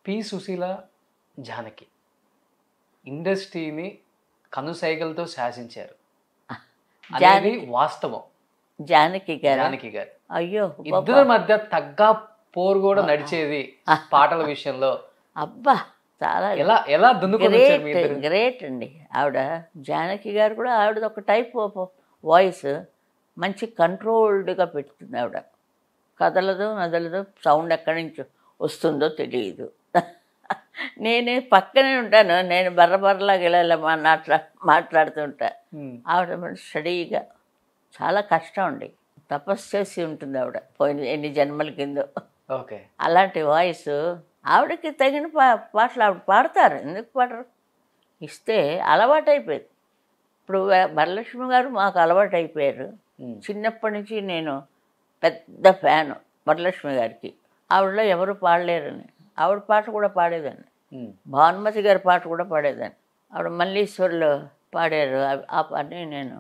P. Susheela, Janaki ఇండస్ట్రీని కనుసైగలతో శాసించారు అనేది వాస్తవం. జానకి గారు జానకి గారు అయ్యో ఇద్దరి మధ్య తగ్గ పోరు కూడా నడిచేది పాటల విషయంలో. అబ్బా చాలా ఎలా ఎలా దున్నుకొని వచ్చారు మీ ఇద్దరు? గ్రేట్ అండి. ఆవిడ జానకి గారు కూడా ఆవిడది ఒక టైప్ ఆఫ్ వాయిస్, మంచి కంట్రోల్డ్గా పెడుతుంది ఆవిడ. కదలదు నదలదు, సౌండ్ ఎక్కడి నుంచి వస్తుందో తెలియదు. నేనే పక్కనే ఉంటాను, నేను బర్రబర్రలాగా ఇలా మాట్లాడుతుంటా. ఆవిడ స్టడీగా, చాలా కష్టం అండి, తపస్సు చేసి ఉంటుంది ఆవిడ, పోయిన ఎన్ని జన్మల కిందో. ఓకే. అలాంటి వాయిస్ ఆవిడకి తగిన పాటలు ఆవిడ పాడతారు, ఎందుకు పాడరు? ఇస్తే అలవాటైపోయింది. ఇప్పుడు వరలక్ష్మి గారు మాకు అలవాటు అయిపోయారు. చిన్నప్పటి నుంచి నేను పెద్ద ఫ్యాను వరలక్ష్మి గారికి. ఆవిడలో ఎవరు పాడలేరని ఆవిడ పాట కూడా పాడేదాన్ని. భానుమతి గారి పాట కూడా పాడేదాన్ని. ఆవిడ మల్లీశ్వర్లో పాడారు, ఆ పాటని నేను